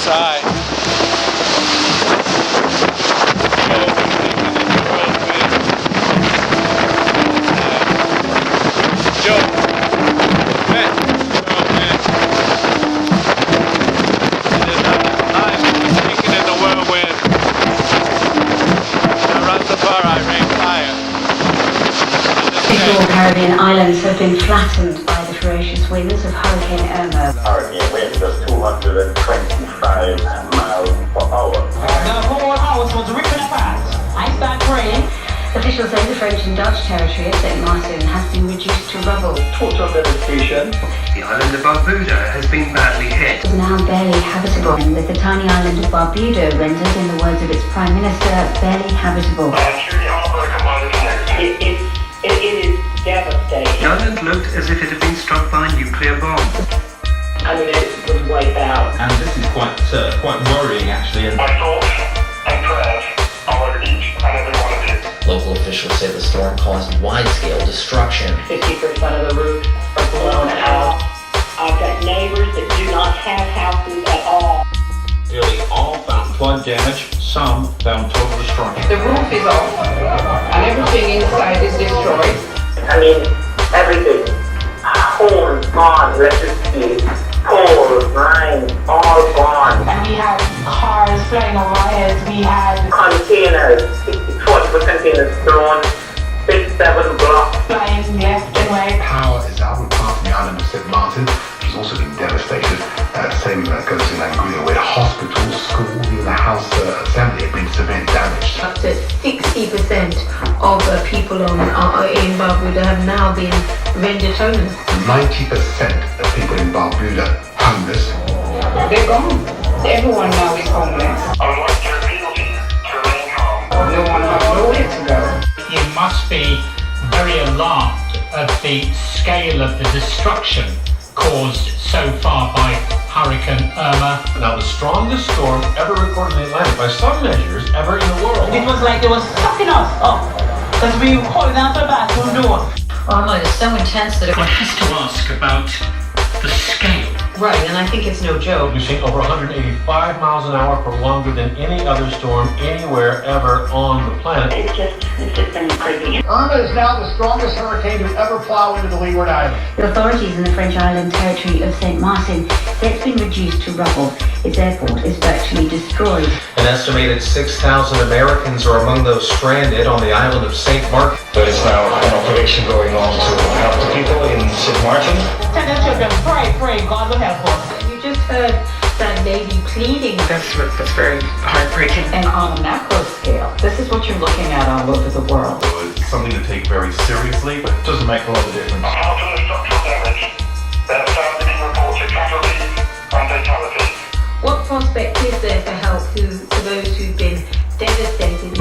outside. Joe, man, I'm speaking in the whirlwind. The Rastafari rain fire. All Caribbean islands have been flattened by the ferocious winds of Hurricane Irma. Hurricane winds of 225 miles per hour. The whole house was ripping apart. I start praying. Officials say the French and Dutch territory of St. Martin has been reduced to rubble. Total devastation. The island of Barbuda has been badly hit. It is now barely habitable, and with the tiny island of Barbuda rendered, in the words of its Prime Minister, barely habitable. It is devastating. The island looked as if it had been struck by a nuclear bomb. I mean, it was wiped out. And this is quite worrying, actually. My thoughts and prayers are with each and every one of you. Local officials say the storm caused wide-scale destruction. 50% of the roofs are blown out. I've got neighbors that do not have houses at all. Nearly all found flood damage, some found total destruction. The roof is off, and everything inside is destroyed. I mean, everything. Homes gone, electricity, poles, lines, all gone. And we had cars flying over our heads. We had Containers, 40 containers thrown, 6-7 blocks. flying left and right. Power is out with part of the island of St. Martin, which has also been devastated. Same goes in Anguilla, where hospitals, schools, even the House Assembly have been severely damaged. Up to 60% of people in Barbuda have now been rendered homeless. 90% of people in Barbuda homeless. They're gone. Everyone now is homeless. I would like to appeal to you to remain calm. No one has nowhere to go. You must be very alarmed at the scale of the destruction caused so far by Hurricane Irma. Now, the strongest storm ever recorded in the Atlantic by some measures ever in the world. It was like they were sucking us up because we were holding out the bathroom door. Irma is so intense that One has to ask about the scale. Right, and I think it's no joke. We've seen over 185 miles an hour for longer than any other storm anywhere ever on the planet. It's just been crazy. Irma is now the strongest hurricane to ever plow into the Leeward Islands. The authorities in the French island territory of St. Martin say it's been reduced to rubble. Its airport is virtually destroyed. An estimated 6,000 Americans are among those stranded on the island of St. Martin. There is now an operation going on to help the people in St. Martin. Tell the children, pray, God will help us. You just heard that lady pleading. That's very heartbreaking. And on a macro scale, this is what you're looking at all over the world. So it's something to take very seriously, but it doesn't make a lot of difference. Apart from the structural damage, there have sadly been reported casualties and fatalities. What prospect is there for help for those who've been devastated?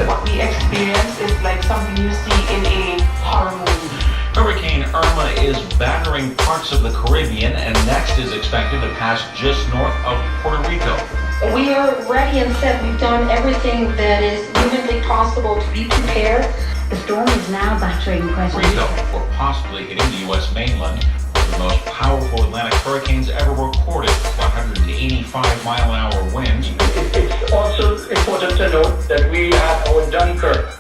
What we experience is like something you see in a horror movie. Hurricane Irma is battering parts of the Caribbean and next is expected to pass just north of Puerto Rico. We are ready and set. We've done everything that is humanly possible to be prepared. The storm is now battering Puerto Rico, Rico. or possibly hitting the U.S. mainland. The most powerful Atlantic hurricanes ever recorded, 185-mile-an-hour winds. It's also important to note that we have our Dunkirk.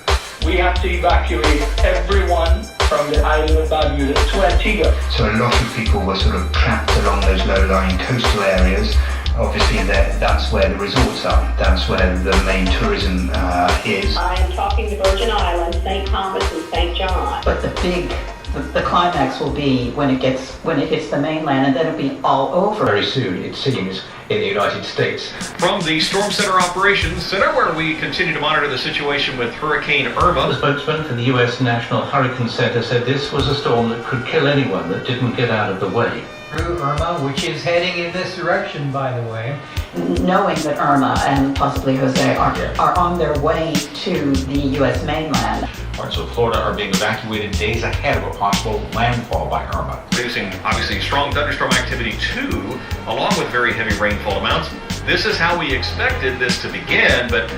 We have to evacuate everyone from the island of Barbuda to Antigua. So a lot of people were sort of trapped along those low-lying coastal areas. Obviously, that's where the resorts are. That's where the main tourism is. I am talking the Virgin Islands, St. Thomas and St. John. But the climax will be when it hits the mainland, and then it'll be all over. Very soon, it seems, in the United States. From the Storm Center Operations Center, where we continue to monitor the situation with Hurricane Irma. The spokesman for the U.S. National Hurricane Center said this was a storm that could kill anyone that didn't get out of the way. Through Irma, which is heading in this direction, by the way. Knowing that Irma and possibly Jose are on their way to the U.S. mainland. Parts of Florida are being evacuated days ahead of a possible landfall by Irma. Producing, obviously, strong thunderstorm activity too, along with very heavy rainfall amounts. This is how we expected this to begin, but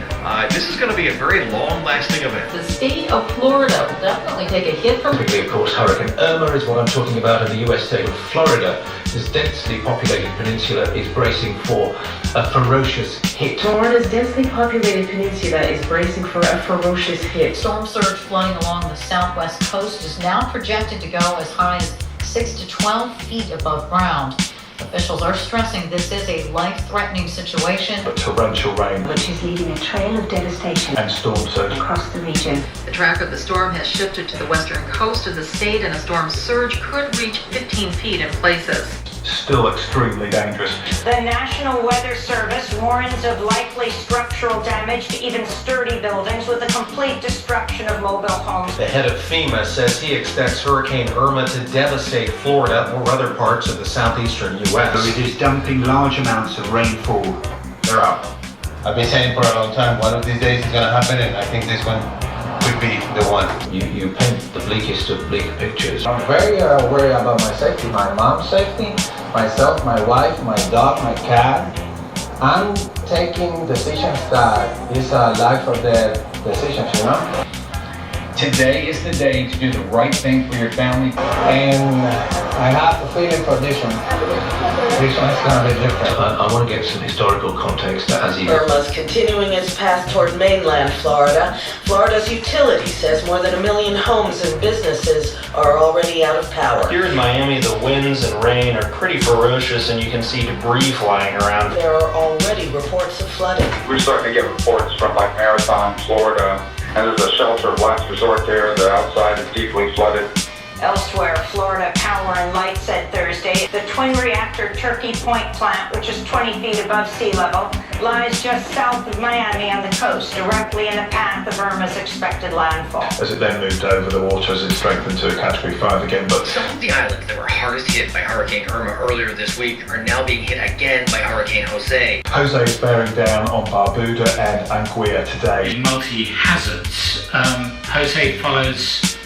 this is going to be a very long-lasting event. The state of Florida will definitely take a hit from... Typically, of course, Hurricane Irma is what I'm talking about in the US state of Florida. This densely populated peninsula is bracing for a ferocious hit. Florida's densely populated peninsula is bracing for a ferocious hit. Storm surge flooding along the southwest coast is now projected to go as high as 6 to 12 feet above ground. Officials are stressing this is a life-threatening situation. But torrential rain, which is leaving a trail of devastation and storm surge across the region. The track of the storm has shifted to the western coast of the state, and a storm surge could reach 15 feet in places. Still extremely dangerous. The National Weather Service warns of likely structural damage to even sturdy buildings with the complete destruction of mobile homes. The head of FEMA says he expects Hurricane Irma to devastate Florida or other parts of the southeastern U.S. So it is dumping large amounts of rainfall. They're out. I've been saying for a long time, one of these days it's going to happen, and I think this one could be the one. You paint the bleakest of bleak pictures. I'm very worried about my safety, my mom's safety, myself, my wife, my dog, my cat. I'm taking decisions that is a life or death decisions, you know? Today is the day to do the right thing for your family. And I have the feeling for this one. This one's gonna be different. I want to get some historical context as he... Irma's continuing its path toward mainland Florida. Florida's utility says more than 1 million homes and businesses are already out of power. Here in Miami, the winds and rain are pretty ferocious, and you can see debris flying around. There are already reports of flooding. We're starting to get reports from like Marathon, Florida, and there's a shelter of last resort there. The outside is deeply flooded. Elsewhere, Florida Power and Light said Thursday the twin reactor Turkey Point plant, which is 20 feet above sea level, lies just south of Miami on the coast, directly in the path of Irma's expected landfall. As it then moved over the water, as it strengthened to a Category 5 again, but... Some of the islands that were hardest hit by Hurricane Irma earlier this week are now being hit again by Hurricane Jose. Jose is bearing down on Barbuda and Anguilla today. Multi-hazards. Jose follows...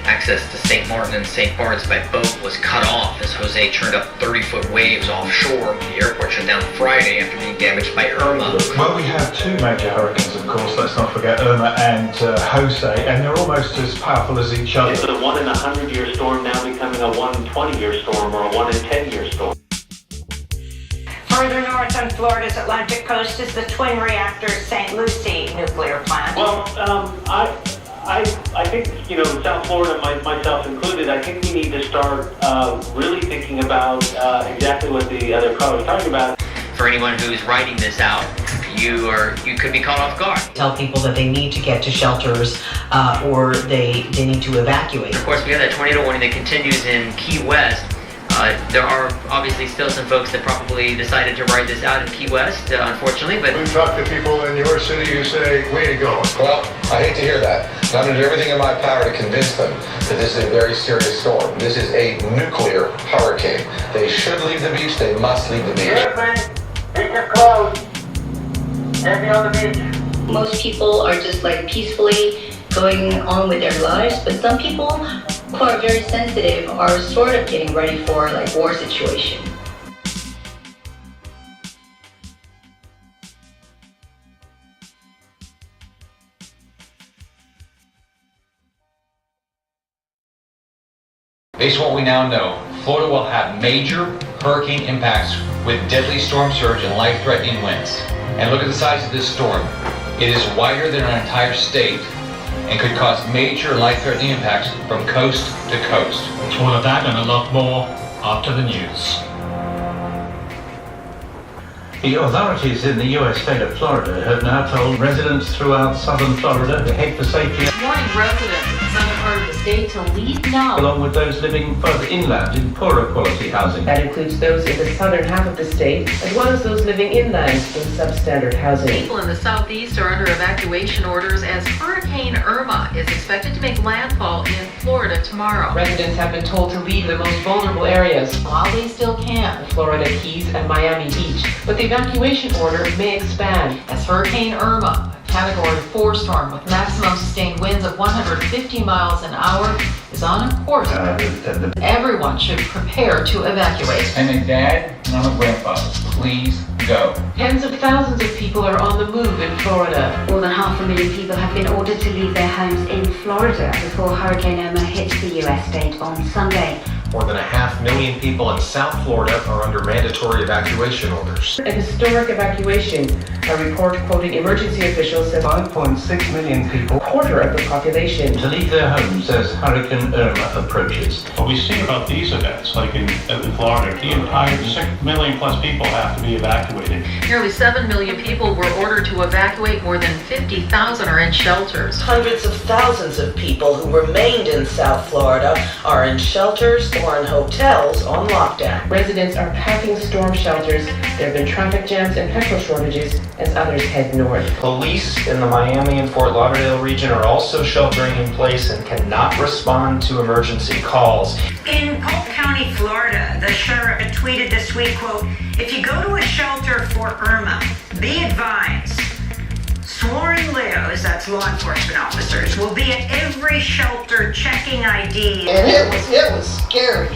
Access to St. Martin and St. Bart's by boat was cut off as Jose churned up 30-foot waves offshore. The airport shut down Friday after being damaged by Irma. Well, we have two major hurricanes, of course. Let's not forget Irma and Jose, and they're almost as powerful as each other. It's a 1 in a 100-year storm now becoming a 1 in 20-year storm or a 1 in 10-year storm. Further north on Florida's Atlantic coast is the twin reactor St. Lucie nuclear plant. Well, I think, South Florida, myself included, I think we need to start really thinking about exactly what the other caller was talking about. For anyone who's writing this out, you could be caught off guard. Tell people that they need to get to shelters or they need to evacuate. Of course, we have that tornado warning that continues in Key West. There are obviously still some folks that probably decided to write this out in Key West, unfortunately, but... We talk to people in your city who say, way to go. Well, I hate to hear that. I'm going to do everything in my power to convince them that this is a very serious storm. This is a nuclear hurricane. They should leave the beach. They must leave the beach. Take your clothes. Get me on the beach. Most people are just like peacefully going on with their lives, but some people who are very sensitive are sort of getting ready for like war situation. Based on what we now know, Florida will have major hurricane impacts with deadly storm surge and life-threatening winds. And look at the size of this storm. It is wider than our entire state and could cause major life-threatening impacts from coast to coast. All of that and a lot more after the news. The authorities in the US state of Florida have now told residents throughout southern Florida to head for safety, Warning residents in the southern part of the state to leave now. along with those living further inland in poorer quality housing. That includes those in the southern half of the state, as well as those living inland in substandard housing. People in the southeast are under evacuation orders as Hurricane Irma is expected to make landfall in Florida tomorrow. Residents have been told to leave the most vulnerable areas, While they still can, the Florida Keys and Miami Beach, but the evacuation order may expand. as Hurricane Irma, a Category 4 storm with maximum sustained winds of 150 miles an hour, is on a course. Everyone should prepare to evacuate. I'm a dad and I'm a grandfather. Please go. Tens of thousands of people are on the move in Florida. More than 500,000 people have been ordered to leave their homes in Florida before Hurricane Irma hits the U.S. state on Sunday. More than 500,000 people in South Florida are under mandatory evacuation orders. A historic evacuation. A report quoting emergency officials said 5.6 million people, a quarter of the population, to leave their homes as Hurricane Irma approaches. What we see about these events, like in Florida, the entire 6 million plus people have to be evacuated. Nearly 7 million people were ordered to evacuate. More than 50,000 are in shelters. Hundreds of thousands of people who remained in South Florida are in shelters or in hotels on lockdown. Residents are packing storm shelters. There have been traffic jams and petrol shortages as others head north. Police in the Miami and Fort Lauderdale region are also sheltering in place and cannot respond to emergency calls. In Polk County, Florida, the sheriff tweeted this week, quote, "If you go to a shelter for Irma, be advised, sworn LEOs, that's law enforcement officers, will be at every shelter checking IDs." And it was scary.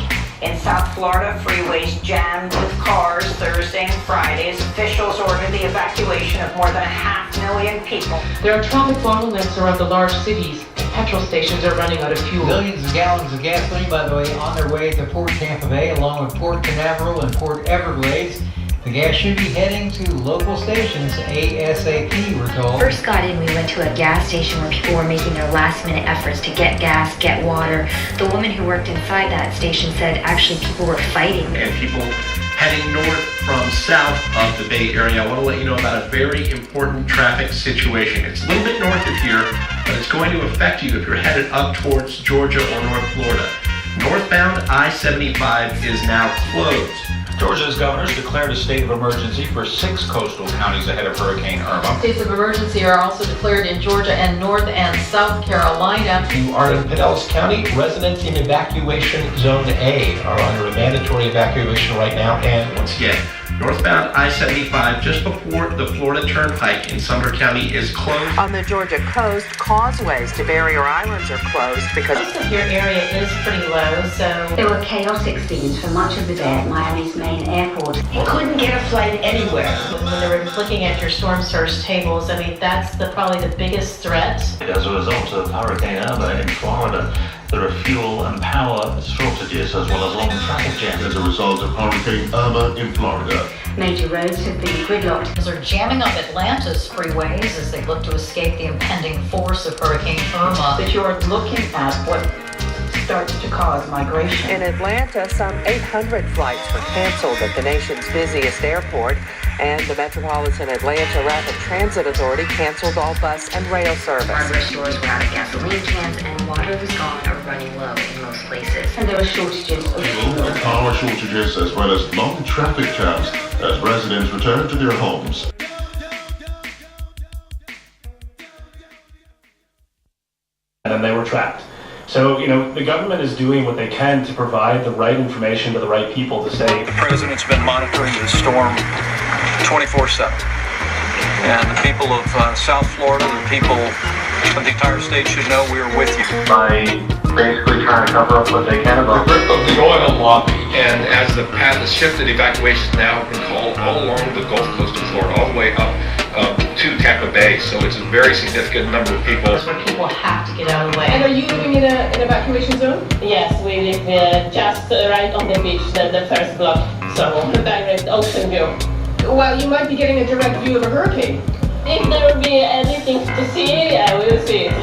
In South Florida, freeways jammed with cars Thursday and Friday as officials ordered the evacuation of more than 500,000 people. There are traffic bottlenecks around the large cities. Petrol stations are running out of fuel. Millions of gallons of gasoline, by the way, on their way to Port Tampa Bay, along with Port Canaveral and Port Everglades. The gas should be heading to local stations ASAP, we're told. First got in, we went to a gas station where people were making their last-minute efforts to get gas, get water. The woman who worked inside that station said actually people were fighting. And people heading north from south of the Bay Area, I want to let you know about a very important traffic situation. It's a little bit north of here, but it's going to affect you if you're headed up towards Georgia or North Florida. Northbound I-75 is now closed. Georgia's governors declared a state of emergency for 6 coastal counties ahead of Hurricane Irma. States of emergency are also declared in Georgia and North and South Carolina. You are in Pinellas County. Residents in Evacuation Zone A are under a mandatory evacuation right now. And Once again, northbound I-75 just before the Florida Turnpike in Sumter County is closed. On the Georgia coast, causeways to barrier islands are closed because Most of your area is pretty low, so There were chaotic scenes for much of the day at Miami's main airport. you couldn't get a flight anywhere. When they were looking at your storm surge tables, I mean, that's probably the biggest threat. As a result of Hurricane Irma in Florida, there are fuel and power shortages as well as long traffic jams. As a result of Hurricane Irma in Florida. Major roads have been gridlocked. They're jamming up Atlanta's freeways as they look to escape the impending force of Hurricane Irma. But you're looking at what starts to cause migration. in Atlanta, some 800 flights were canceled at the nation's busiest airport, and the Metropolitan Atlanta Rapid Transit Authority canceled all bus and rail service. Hardware stores were out of gasoline cans and water was gone or running low in most places. And there were shortages of Fuel and power shortages as well as long traffic jams as residents return to their homes. And then they were trapped. So, the government is doing what they can to provide the right information to the right people to say. The president's been monitoring the storm 24/7. And the people of South Florida, the people of the entire state should know we are with you. By basically trying to cover up what they can about The oil lobby, and as the path has shifted, evacuations now have been called all along the Gulf Coast of Florida, all the way up to Tampa Bay. So it's a very significant number of people. That's where people have to get out of the way. And are you living in an evacuation zone? Yes, we live just right on the beach, the first block, so direct ocean view. Well, you might be getting a direct view of a hurricane. If there will be anything to see, I will see it.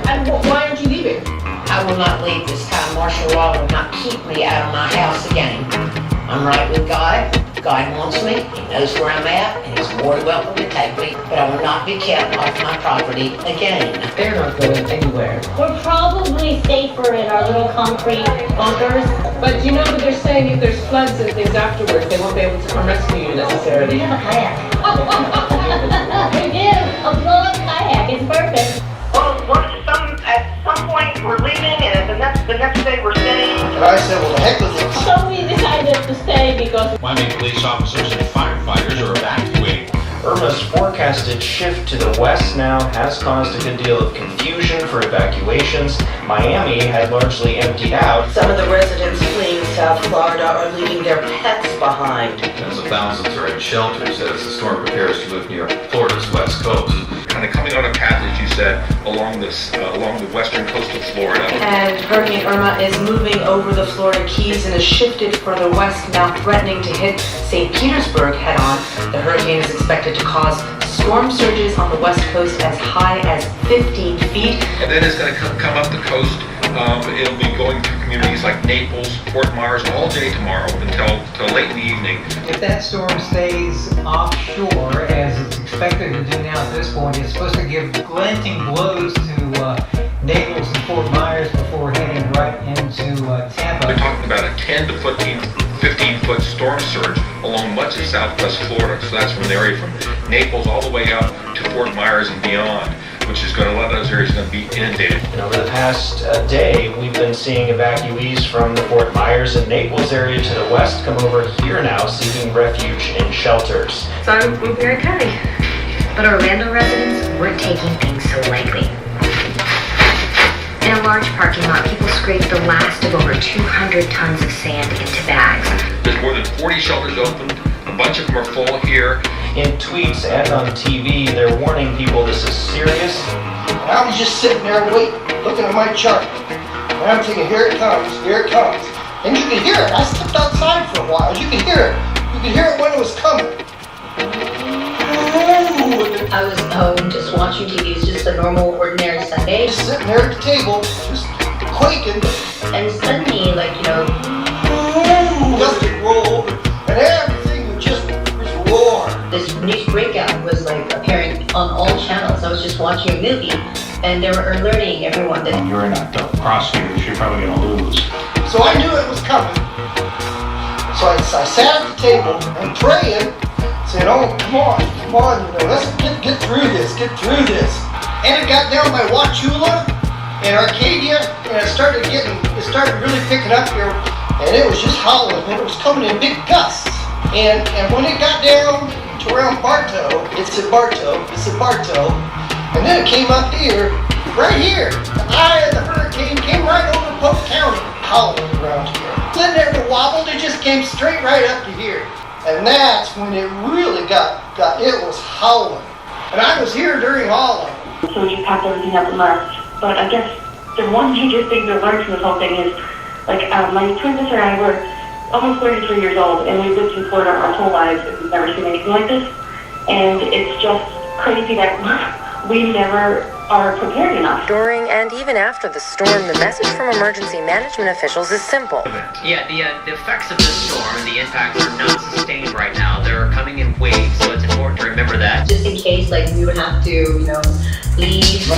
And why aren't you leaving? I will not leave this time. Martial law will not keep me out of my house again. I'm right with God. God wants me. He knows where I'm at, and he's more than welcome to take me. But I will not be kept off my property again. They're not going anywhere. We're probably safer in our little concrete bunkers. But you know that they're saying if there's floods and things afterwards, they won't be able to come rescue you necessarily. We have a kayak. We do. A blow-up kayak. It's perfect. Well, at some point we're leaving, and the next day we're staying. And I said, well, the heck with it. So we decided to stay because Miami police officers and firefighters are evacuating. Irma's forecasted shift to the west now has caused a good deal of confusion for evacuations. Miami had largely emptied out. Some of the residents fleeing South Florida are leaving their pets behind. Tens of thousands are in shelters as the storm prepares to move near Florida's west coast. Kind of coming on a path, as you said, along the western coast of Florida. And Hurricane Irma is moving over the Florida Keys and has shifted further west, now threatening to hit St. Petersburg head-on. The hurricane is expected to cause storm surges on the west coast as high as 15 feet. And then it's going to come up the coast. It'll be going through communities like Naples, Fort Myers, all day tomorrow until late in the evening. If that storm stays offshore, as it's expected to do now at this point, it's supposed to give glinting blows to Naples and Fort Myers before heading right into Tampa. We're talking about a 10 to 15-foot storm surge along much of southwest Florida. So that's from the area from Naples all the way up to Fort Myers and beyond, which is going to, a lot of those areas are going to be inundated. And over the past day, we've been seeing evacuees from the Fort Myers and Naples area to the west come over here now, seeking refuge in shelters. So I'm very County. But Orlando residents weren't taking things so lightly. In a large parking lot, people scraped the last of over 200 tons of sand into bags. There's more than 40 shelters open. A bunch of them are full here. In tweets and on TV, they're warning people this is serious. I was just sitting there waiting, looking at my chart. And I'm thinking, here it comes, here it comes. And you could hear it. I stepped outside for a while. You could hear it. You could hear it when it was coming. I was home just watching TV. It's just a normal, ordinary Sunday. Just sitting there at the table, just quaking. And suddenly, dust would roll over, and everything would just roar. This news breakout was appearing on all channels. I was just watching a movie, and they were alerting everyone that You're not the prosecutors, you're probably going to lose. So I knew it was coming. So I sat at the table and praying, saying, oh, come on, let's get through this, And it got down by Wauchula and Arcadia, and it started really picking up here, and it was just howling, and it was coming in big gusts. And when it got down to around Bartow, it's at Bartow, and then it came up here, right here. The eye of the hurricane came right over Polk County, howling around here. It never wobbled, it just came straight right up to here. And that's when it really it was howling. And I was here during all of it. So we just packed everything up and left. But I guess the one major thing to learn from this whole thing is, my twin sister and I were almost 33 years old, and we've lived in Florida our whole lives, and we've never seen anything like this. And it's just crazy that we never are prepared enough. During and even after the storm, the message from emergency management officials is simple. Yeah, the effects of this storm and the impacts are not sustained right now. They're coming in waves, so it's important to remember that. just in case we would have to, leave.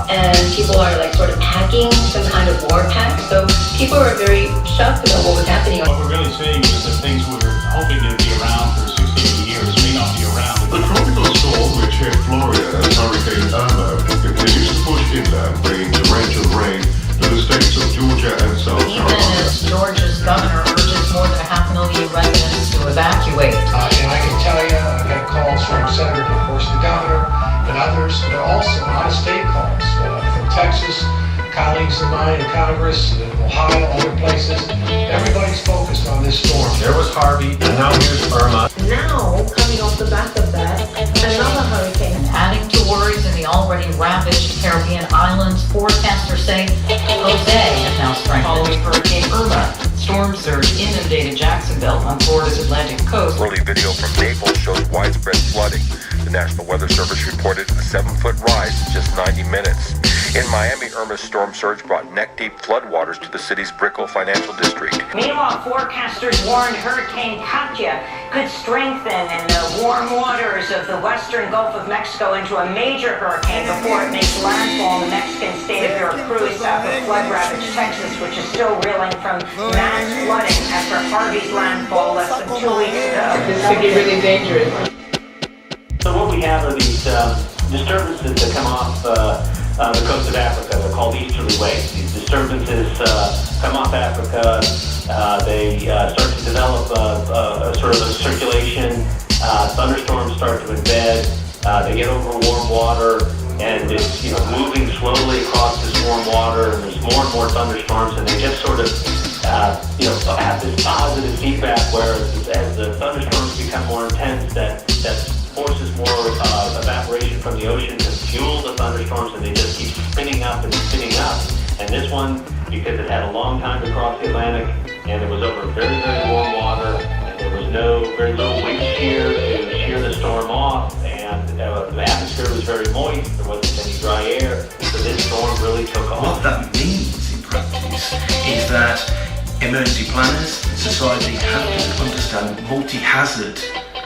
And people are sort of packing some kind of war pack. So people are very shocked about what was happening. What we're really seeing is that things we were hoping to be around for 60, 80 years may not be around. The tropical storm which hit Florida as Hurricane Irma continues to push inland, bringing torrential rain to the states of Georgia and South Carolina. Even as Georgia's governor urges more than 500,000 residents to evacuate. And I can tell you, I've had calls from Senator, of course, the governor, and others, but also out-of-state calls from Texas, colleagues of mine in Congress, Ohio, other places. Everybody's focused on this storm. There was Harvey, and now here's Irma. Now, coming off the back of that, another hurricane. And adding to worries in the already ravaged Caribbean islands, forecasters say Jose has now strengthened. Following Hurricane Irma, storm surge inundated Jacksonville on Florida's Atlantic coast. Early video from Naples shows widespread flooding. The National Weather Service reported a 7-foot rise in just 90 minutes. In Miami, Irma's storm surge brought neck-deep floodwaters to the city's Brickell financial district. Meanwhile, forecasters warned Hurricane Katia could strengthen in the warm waters of the western Gulf of Mexico into a major hurricane before it makes landfall in the Mexican state of Veracruz south of flood-ravaged Texas, which is still reeling from mass flooding after Harvey's landfall less than 2 weeks ago. This could be really dangerous. So what we have are these disturbances that come off the coast of Africa. They're called easterly waves. These disturbances come off Africa. They start to develop a sort of a circulation. Thunderstorms start to embed. They get over warm water, and it's moving slowly across the warm water, and there's more and more thunderstorms, and they just sort of, have this positive feedback where as the thunderstorms become more intense, that forces more evaporation from the ocean to fuel the thunderstorms, and they just keep spinning up and spinning up. And this one, because it had a long time to cross the Atlantic, and it was over very, very warm water, and there was very little wind shear to shear the storm off, and the atmosphere was very moist, there wasn't any dry air, so this storm really took off. What that means in practice is that emergency planners and society have to understand multi-hazard,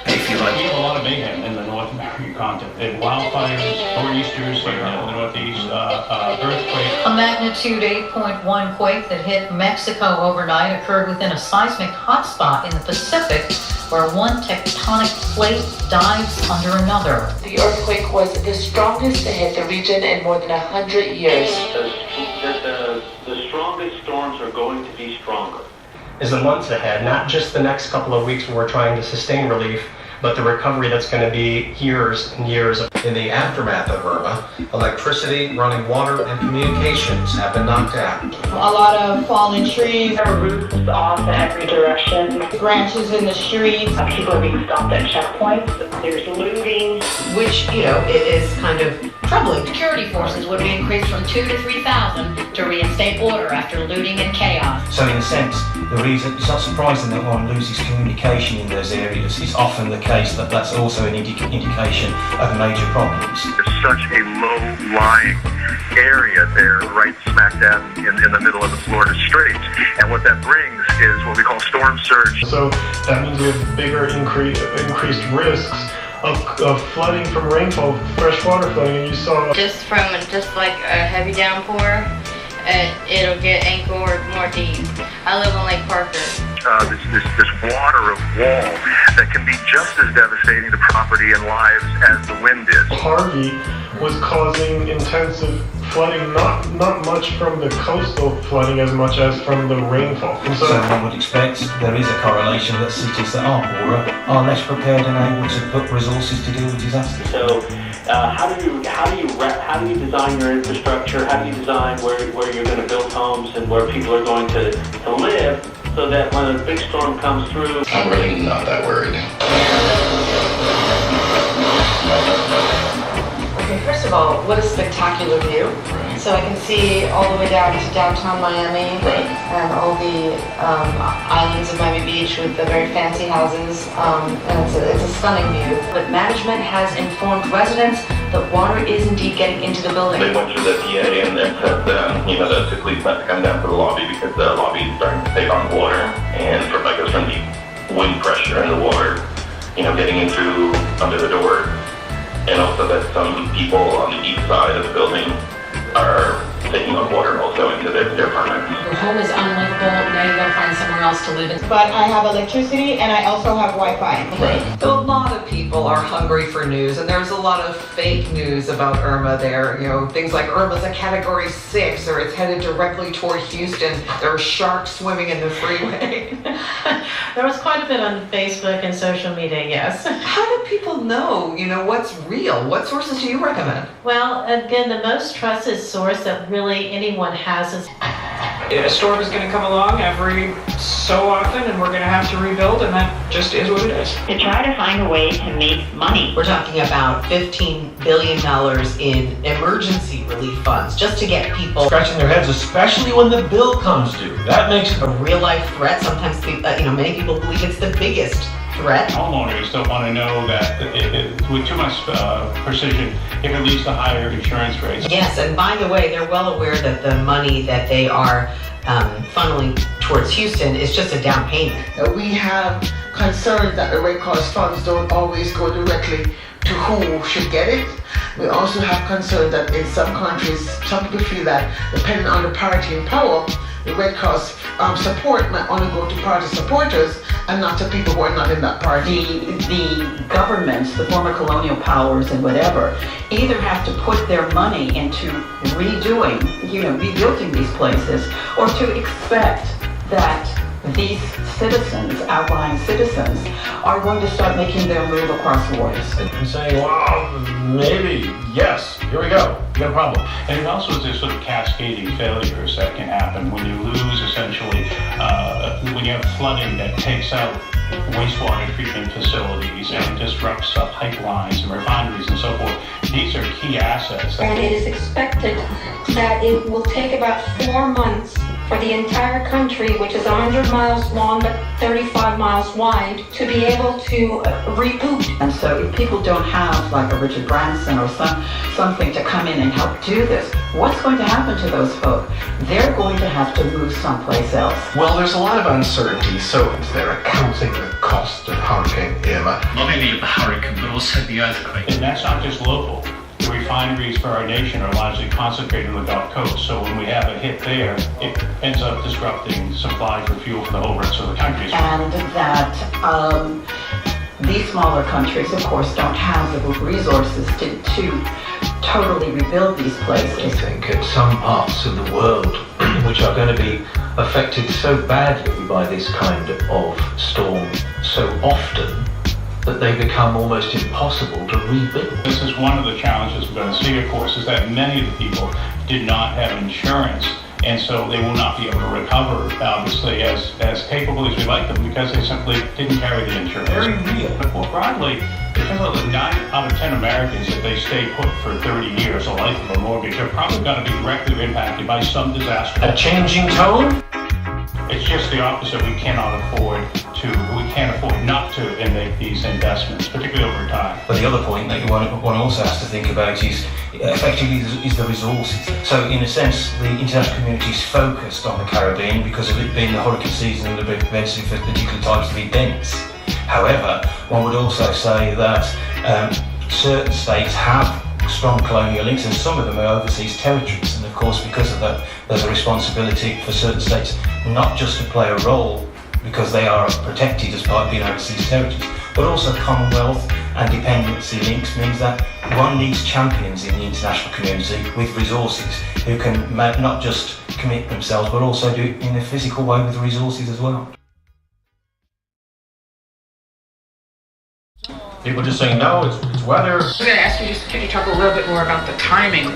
if you like. We have a lot of mayhem in the North American continent. And wildfires, nor'easters in the Northeast, earthquakes. A magnitude 8.1 quake that hit Mexico overnight occurred within a seismic hotspot in the Pacific, where one tectonic plate dives under another. The earthquake was the strongest to hit the region in more than 100 years. The strongest storms are going to be stronger. Is the months ahead, not just the next couple of weeks when we're trying to sustain relief, but the recovery that's going to be years and years. In the aftermath of Irma, electricity, running water, and communications have been knocked out. A lot of fallen trees. There are roofs off in every direction. Branches in the streets. People are being stopped at checkpoints. There's looting. Which, it is kind of troubling. Security forces would be increased from 2,000 to 3,000 to reinstate order after looting and chaos. So in a sense, it's not surprising that one loses communication in those areas. It's often the case that that's also an indication of major problems. There's such a low-lying area there, right smack dab in the middle of the Florida Straits. And what that brings is what we call storm surge. So that means we have bigger increased risks of flooding from rainfall, freshwater flooding, and you saw... Just like a heavy downpour, it'll get ankle or more deep. I live on Lake Parker. This water of wall that can be just as devastating to property and lives as the wind is. Harvey was causing intensive flooding, not much from the coastal flooding as much as from the rainfall. And so one would expect there is a correlation that cities that are poorer are less prepared and able to put resources to deal with disasters. So how do you design your infrastructure? How do you design where you're going to build homes and where people are going to live, so that when a big storm comes through... I'm really not that worried. Okay, first of all, what a spectacular view. Right. So I can see all the way down to downtown Miami, right, and all the islands of Miami Beach with the very fancy houses, and it's a stunning view. But management has informed residents that water is indeed getting into the building. They went through the PA and said, the police had to come down to the lobby because the lobby is starting to take on water, and from the wind pressure and the water, getting into under the door, and also that some people on the east side of the building are taking on water also into their apartments. Your home is unlivable, now you gotta find somewhere else to live in. But I have electricity and I also have Wi-Fi. Right. So a lot of people are hungry for news, and there's a lot of fake news about Irma there. Things like Irma's a Category 6, or it's headed directly toward Houston. There are sharks swimming in the freeway. There was quite a bit on Facebook and social media, yes. How do people know, what's real? What sources do you recommend? Well, again, the most trusted source that really anyone has is... A storm is going to come along every so often, and we're going to have to rebuild, and that just is what it is. To try to find a way to make money. We're talking about $15 billion in emergency relief funds just to get people Scratching their heads, especially when the bill comes due. That makes a real-life threat. Sometimes many people believe it's the biggest threat. Homeowners don't want to know that with too much precision, if it leads to higher insurance rates. Yes, and by the way, they're well aware that the money that they are funneling towards Houston is just a down payment. We have concerns that the Red Cross funds don't always go directly to who should get it. We also have concerns that in some countries, some people feel that depending on the party in power, the Red Cross support might only go to party supporters and not to people who are not in that party. The governments, the former colonial powers and whatever, either have to put their money into rebuilding these places, or to expect that these citizens, outlying citizens, are going to start making their move across waters. And saying, well, maybe, yes, here we go, we got a problem. And it also is this sort of cascading failures that can happen when you lose essentially, when you have flooding that takes out wastewater treatment facilities and disrupts pipelines and refineries and so forth. These are key assets. And it is expected that it will take about 4 months for the entire country, which is 100 miles long but 35 miles wide, to be able to reboot. And so if people don't have like a Richard Branson or something to come in and help do this, what's going to happen to those folk? They're going to have to move someplace else. Well, there's a lot of uncertainty, so they're accounting the cost of Hurricane Irma. Not only of the hurricane, but also the earthquake. And that's not just local. The refineries for our nation are largely concentrated on the Gulf Coast, so when we have a hit there, it ends up disrupting supply for fuel for the whole rest of the country. And that these smaller countries, of course, don't have the resources to totally rebuild these places. I think at some parts of the world which are going to be affected so badly by this kind of storm so often, that they become almost impossible to rebuild. This is one of the challenges we're going to see, of course, is that many of the people did not have insurance, and so they will not be able to recover, obviously, as capably as we like them, because they simply didn't carry the insurance. Very real. But more broadly, it turns out that 9 out of 10 Americans, if they stay put for 30 years, a life of a mortgage, are probably going to be directly impacted by some disaster. A changing tone? It's just the opposite. We can't afford not to make these investments, particularly over time. But the other point that one also has to think about is effectively is the resources. So in a sense, the international community is focused on the Caribbean because of it being the hurricane season and the propensity for particular types to be dense. However, one would also say that certain states have strong colonial links, and some of them are overseas territories. And of course, because of that, there's a responsibility for certain states not just to play a role because they are protected as part of being overseas territories, but also Commonwealth and dependency links means that one needs champions in the international community with resources who can not just commit themselves, but also do it in a physical way with the resources as well. People just saying, no, it's weather. I was going to ask you, could you talk a little bit more about the timing?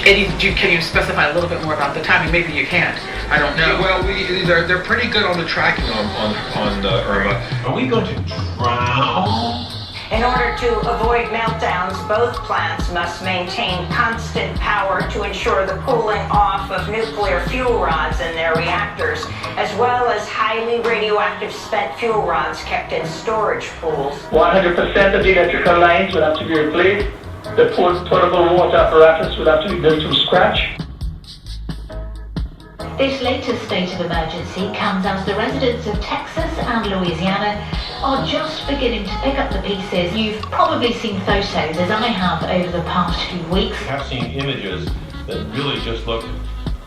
Eddie, can you specify a little bit more about the timing? Maybe you can't. I don't know. Well, they're pretty good on the tracking on Irma. Are we going to drown? In order to avoid meltdowns, both plants must maintain constant power to ensure the cooling off of nuclear fuel rods in their reactors, as well as highly radioactive spent fuel rods kept in storage pools. 100% of the electrical lines will have to be replaced. The potable water apparatus will have to be built from scratch. This latest state of emergency comes as the residents of Texas and Louisiana are just beginning to pick up the pieces. You've probably seen photos, as I have, over the past few weeks. I have seen images that really just look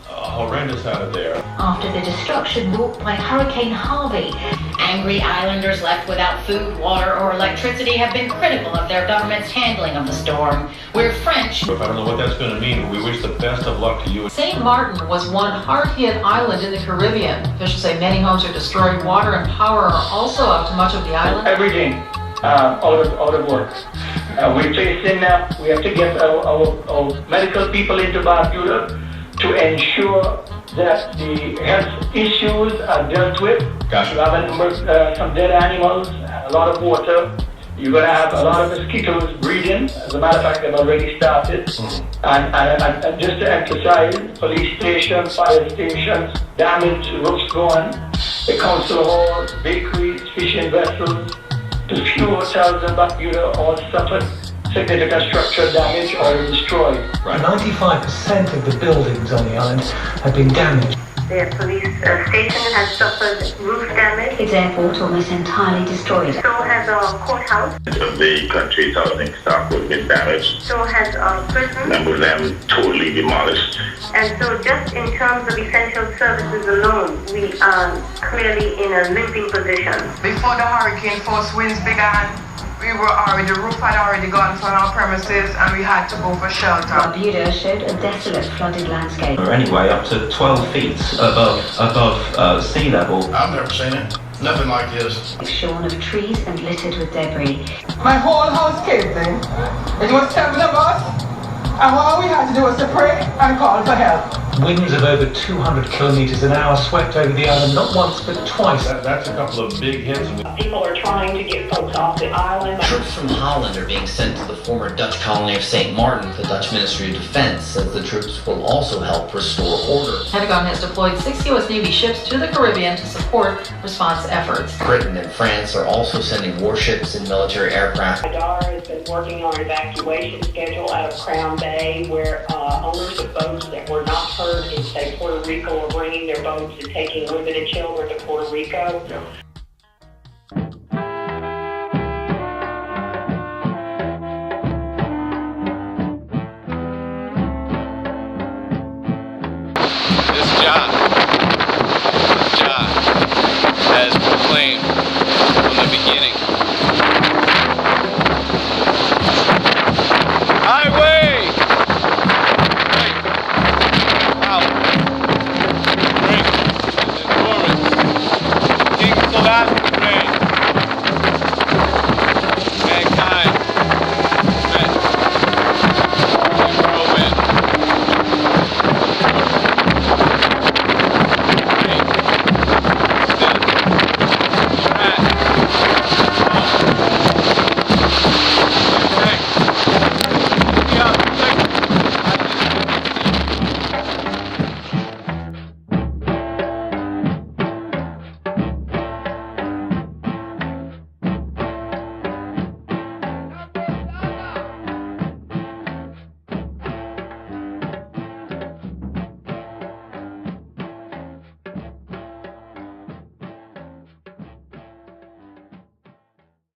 horrendous out of there. After the destruction wrought by Hurricane Harvey. Angry islanders left without food, water, or electricity have been critical of their government's handling of the storm. We're French. I don't know what that's going to mean, but we wish the best of luck to you. St. Martin was one hard-hit island in the Caribbean. Officials say many homes are destroyed. Water and power are also up to much of the island. Everything out of work. We have to get our medical people into Barbuda to ensure that the health issues are dealt with. Gotcha. You have some dead animals, a lot of water. You're going to have a lot of mosquitoes breeding. As a matter of fact, they've already started. And just to emphasize, police stations, fire stations, damaged, roofs gone, the council halls, bakeries, fishing vessels, the few hotels in Barbuda all suffered significant structural damage or destroyed. Right. 95% of the buildings on the island have been damaged. The police station has suffered roof damage. Its airport almost entirely destroyed. So has our courthouse. The country's housing stock was been damaged. So has our prison. A number of them totally demolished. And so just in terms of essential services alone, we are clearly in a limping position. Before the hurricane force winds began, The roof had already gone from our premises and we had to go for shelter. Barbuda showed a desolate flooded landscape. Or anyway, up to 12 feet above sea level. I've never seen it. Nothing like this. Shorn of trees and littered with debris. My whole house caved in. It was 7 of us, and all we had to do was to pray and call for help. Winds of over 200 kilometers an hour swept over the island not once but twice. That's a couple of big hits. People are trying to get folks off the island. Troops from Holland are being sent to the former Dutch colony of St. Martin. The Dutch Ministry of Defense says the troops will also help restore order. Pentagon has deployed 6 U.S. Navy ships to the Caribbean to support response efforts. Britain and France are also sending warships and military aircraft. DAR has been working on an evacuation schedule out of Crown Bay where owners of boats that were not heard in, say, Puerto Rico are bringing their boats and taking women and children to Puerto Rico. John has proclaimed from the beginning